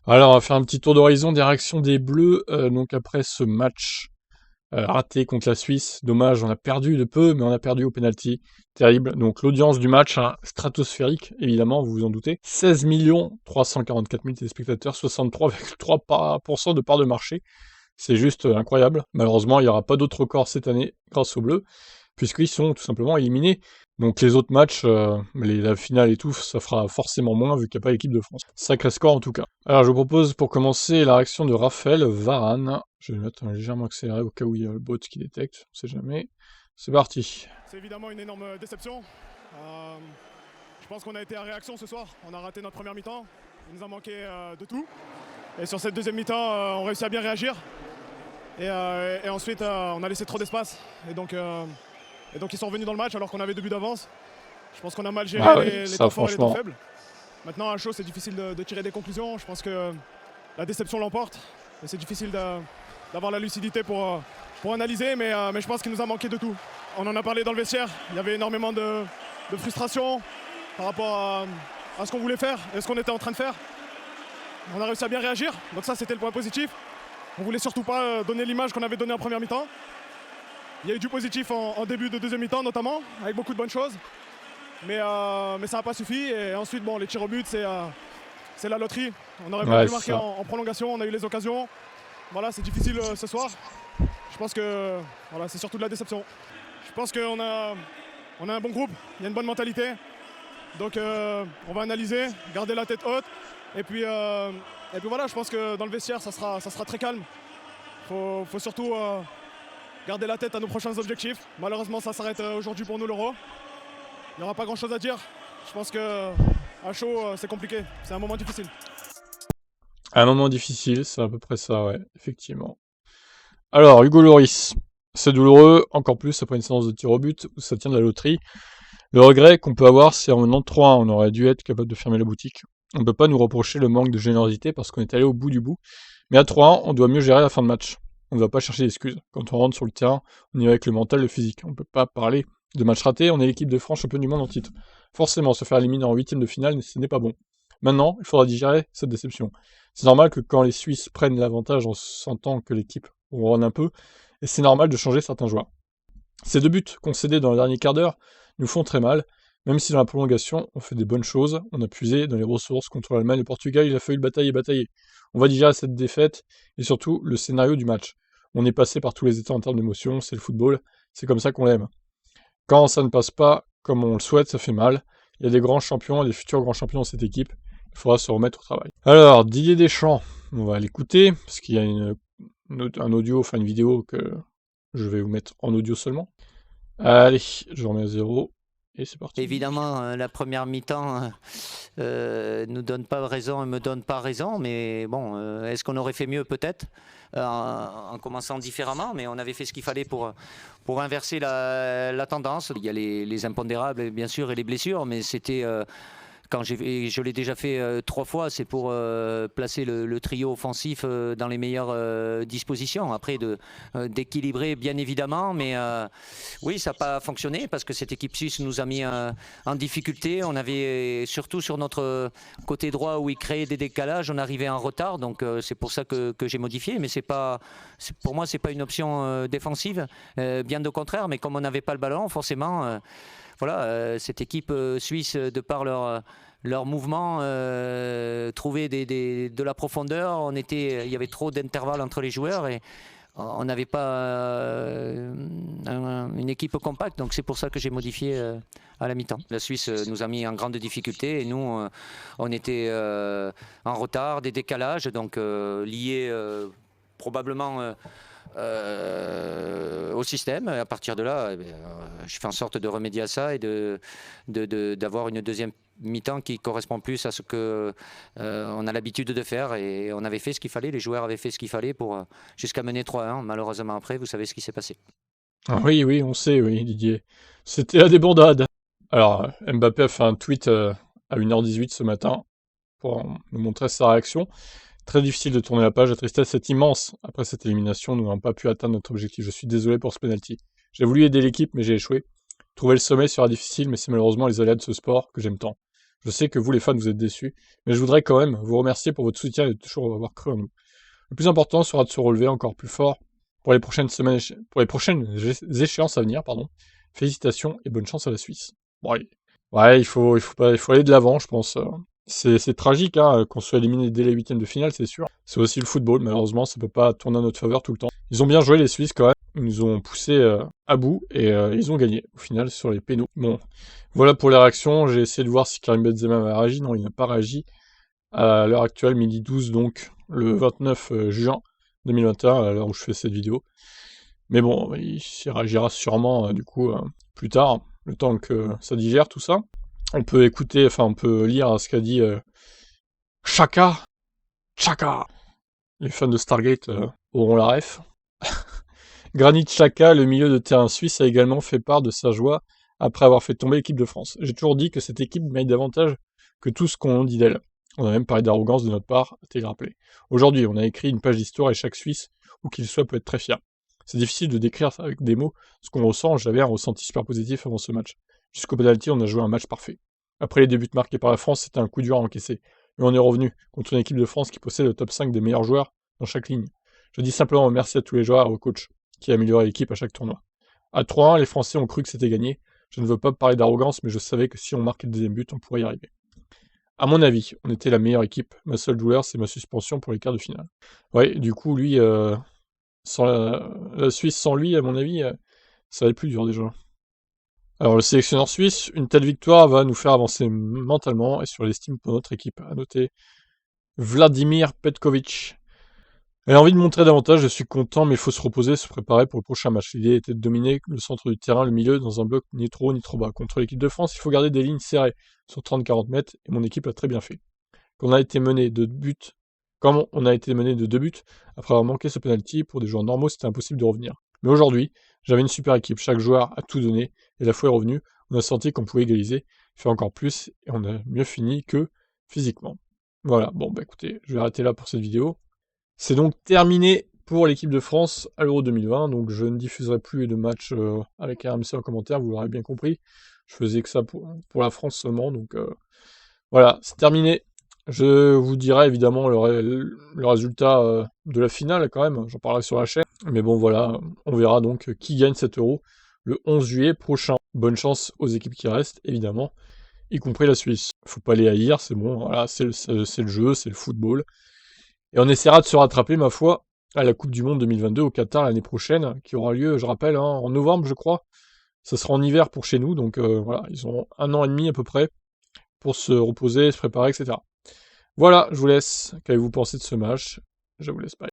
Alors, on va faire un petit tour d'horizon des réactions des Bleus, donc après ce match raté contre la Suisse. Dommage, on a perdu de peu, mais on a perdu au penalty. Terrible. Donc l'audience du match, hein, stratosphérique, évidemment, vous vous en doutez. 16 344 000 téléspectateurs, 63,3% de part de marché. C'est juste incroyable. Malheureusement, il n'y aura pas d'autres records cette année grâce aux Bleus, puisqu'ils sont tout simplement éliminés. Donc les autres matchs, la finale et tout, ça fera forcément moins vu qu'il n'y a pas l'équipe de France. Sacré score en tout cas. Alors je vous propose pour commencer la réaction de Raphaël Varane. Je vais le mettre légèrement accéléré au cas où il y a le bot qui détecte, on sait jamais. C'est parti. C'est évidemment une énorme déception. Je pense qu'on a été à réaction ce soir. On a raté notre première mi-temps. Il nous a manqué de tout. Et sur cette deuxième mi-temps, on réussit à bien réagir. Et ensuite, on a laissé trop d'espace. Et donc, ils sont revenus dans le match alors qu'on avait 2 buts d'avance. Je pense qu'on a mal géré les temps forts et les temps faibles. Maintenant, à chaud, c'est difficile de tirer des conclusions. Je pense que la déception l'emporte. Et c'est difficile d'avoir la lucidité pour analyser, mais je pense qu'il nous a manqué de tout. On en a parlé dans le vestiaire. Il y avait énormément de frustration par rapport à ce qu'on voulait faire et ce qu'on était en train de faire. On a réussi à bien réagir, donc ça c'était le point positif. On voulait surtout pas donner l'image qu'on avait donnée en première mi-temps. Il y a eu du positif en début de deuxième mi-temps notamment, avec beaucoup de bonnes choses. Mais ça n'a pas suffi. Et ensuite, bon, les tirs au but, c'est la loterie. On aurait pu marquer en prolongation, on a eu les occasions. Voilà, c'est difficile ce soir. Je pense que voilà, c'est surtout de la déception. Je pense qu'on a un bon groupe, il y a une bonne mentalité. Donc on va analyser, garder la tête haute. Et puis voilà, je pense que dans le vestiaire, ça sera très calme. Faut surtout garder la tête à nos prochains objectifs. Malheureusement, ça s'arrête aujourd'hui pour nous, l'Euro. Il n'y aura pas grand-chose à dire. Je pense qu'à chaud, c'est compliqué. C'est un moment difficile. Un moment difficile, c'est à peu près ça, ouais, effectivement. Alors, Hugo Lloris. C'est douloureux, encore plus après une séance de tir au but où ça tient de la loterie. Le regret qu'on peut avoir, c'est en menant 3-1, on aurait dû être capable de fermer la boutique. On ne peut pas nous reprocher le manque de générosité parce qu'on est allé au bout du bout. Mais à 3-1, on doit mieux gérer la fin de match. On ne va pas chercher d'excuses. Quand on rentre sur le terrain, on y va avec le mental, le physique. On ne peut pas parler de match raté, on est l'équipe de France championne du monde en titre. Forcément, se faire éliminer en huitième de finale, ce n'est pas bon. Maintenant, il faudra digérer cette déception. C'est normal que quand les Suisses prennent l'avantage en sentant que l'équipe ronronne un peu, et c'est normal de changer certains joueurs. Ces 2 buts concédés dans le dernier quart d'heure nous font très mal, même si dans la prolongation, on fait des bonnes choses, on a puisé dans les ressources contre l'Allemagne et le Portugal, il a fallu batailler. On va digérer cette défaite, et surtout le scénario du match. On est passé par tous les états en termes d'émotion, c'est le football, c'est comme ça qu'on l'aime. Quand ça ne passe pas comme on le souhaite, ça fait mal. Il y a des grands champions, des futurs grands champions dans cette équipe, il faudra se remettre au travail. Alors, Didier Deschamps, on va l'écouter, parce qu'il y a un audio, enfin une vidéo que je vais vous mettre en audio seulement. Allez, je remets à 0 et c'est parti. Évidemment, la première mi-temps nous donne pas raison et me donne pas raison, mais bon, est-ce qu'on aurait fait mieux peut-être en commençant différemment, mais on avait fait ce qu'il fallait pour inverser la tendance. Il y a les impondérables bien sûr et les blessures, mais c'était quand je l'ai déjà fait 3 fois, c'est pour placer le trio offensif dans les meilleures dispositions. Après, d'équilibrer bien évidemment, mais oui, ça n'a pas fonctionné parce que cette équipe suisse nous a mis en difficulté. On avait surtout sur notre côté droit où il créait des décalages, on arrivait en retard, donc c'est pour ça que j'ai modifié. Mais pour moi, c'est pas une option défensive, bien au contraire. Mais comme on n'avait pas le ballon, forcément. Voilà, cette équipe suisse, de par leur mouvement, trouvait de la profondeur. Il y avait trop d'intervalles entre les joueurs et on n'avait pas une équipe compacte. Donc c'est pour ça que j'ai modifié à la mi-temps. La Suisse nous a mis en grande difficulté et nous, on était en retard, des décalages, donc liés probablement au système. À partir de là, je fais en sorte de remédier à ça et d'avoir une deuxième mi-temps qui correspond plus à ce que on a l'habitude de faire. Et on avait fait ce qu'il fallait, les joueurs avaient fait ce qu'il fallait pour jusqu'à mener 3-1. Malheureusement après, vous savez ce qui s'est passé. Ah oui, on sait, oui, Didier. C'était la débandade. Alors, Mbappé a fait un tweet à 1h18 ce matin pour nous montrer sa réaction. Très difficile de tourner la page, la tristesse est immense. Après cette élimination, nous n'avons pas pu atteindre notre objectif. Je suis désolé pour ce penalty. J'ai voulu aider l'équipe, mais j'ai échoué. Trouver le sommet sera difficile, mais c'est malheureusement les aléas de ce sport que j'aime tant. Je sais que vous, les fans, vous êtes déçus, mais je voudrais quand même vous remercier pour votre soutien et de toujours avoir cru en nous. Le plus important sera de se relever encore plus fort pour les prochaines semaines, pour les prochaines échéances à venir, pardon. Félicitations et bonne chance à la Suisse. Bon, allez. Ouais, il faut aller de l'avant, je pense. C'est tragique hein, qu'on soit éliminé dès les huitièmes de finale, c'est sûr. C'est aussi le football, malheureusement, ça peut pas tourner à notre faveur tout le temps. Ils ont bien joué les Suisses quand même. Ils nous ont poussé à bout et ils ont gagné au final sur les pénaux. Bon, voilà pour les réactions. J'ai essayé de voir si Karim Benzema avait réagi. Non, il n'a pas réagi. À l'heure actuelle, midi 12, donc le 29 juin 2021, à l'heure où je fais cette vidéo. Mais bon, il réagira sûrement du coup plus tard, le temps que ça digère tout ça. On peut écouter, enfin on peut lire ce qu'a dit Chaka. Les fans de Stargate auront la ref. Granit Xhaka, le milieu de terrain suisse, a également fait part de sa joie après avoir fait tomber l'équipe de France. J'ai toujours dit que cette équipe mérite davantage que tout ce qu'on dit d'elle. On a même parlé d'arrogance de notre part, t'es rappelé. Aujourd'hui, on a écrit une page d'histoire et chaque Suisse, où qu'il soit, peut être très fier. C'est difficile de décrire avec des mots ce qu'on ressent. J'avais un ressenti super positif avant ce match. Jusqu'au penalty, on a joué un match parfait. Après les débuts marqués par la France, c'était un coup dur à encaisser. Mais on est revenu contre une équipe de France qui possède le top 5 des meilleurs joueurs dans chaque ligne. Je dis simplement merci à tous les joueurs et au coach qui a amélioré l'équipe à chaque tournoi. À 3-1, les Français ont cru que c'était gagné. Je ne veux pas parler d'arrogance, mais je savais que si on marquait le deuxième but, on pourrait y arriver. À mon avis, on était la meilleure équipe. Ma seule douleur, c'est ma suspension pour les quarts de finale. Ouais, du coup, lui, sans la Suisse sans lui, à mon avis, ça va être plus dur déjà. Alors, le sélectionneur suisse, une telle victoire va nous faire avancer mentalement et sur l'estime pour notre équipe. À noter Vladimir Petkovic. Elle a envie de montrer davantage, je suis content, mais il faut se reposer, se préparer pour le prochain match. L'idée était de dominer le centre du terrain, le milieu, dans un bloc ni trop haut ni trop bas. Contre l'équipe de France, il faut garder des lignes serrées sur 30-40 mètres, et mon équipe l'a très bien fait. Quand on a été mené de 2 buts, après avoir manqué ce penalty, pour des joueurs normaux, c'était impossible de revenir. Mais aujourd'hui, j'avais une super équipe, chaque joueur a tout donné, et la foi est revenue, on a senti qu'on pouvait égaliser, faire encore plus, et on a mieux fini que physiquement. Voilà, bon bah écoutez, je vais arrêter là pour cette vidéo. C'est donc terminé pour l'équipe de France à l'Euro 2020, donc je ne diffuserai plus de matchs avec RMC en commentaire, vous l'aurez bien compris. Je faisais que ça pour la France seulement, donc voilà, c'est terminé. Je vous dirai évidemment le résultat de la finale quand même, j'en parlerai sur la chaîne. Mais bon voilà, on verra donc qui gagne cet Euro le 11 juillet prochain. Bonne chance aux équipes qui restent, évidemment, y compris la Suisse. Faut pas les haïr, c'est bon, voilà, c'est le jeu, c'est le football. Et on essaiera de se rattraper, ma foi, à la Coupe du Monde 2022 au Qatar l'année prochaine, qui aura lieu, je rappelle, en novembre, je crois. Ça sera en hiver pour chez nous, donc voilà, ils ont 1 an et demi à peu près pour se reposer, se préparer, etc. Voilà, je vous laisse. Qu'avez-vous pensé de ce match? Je vous laisse, bye.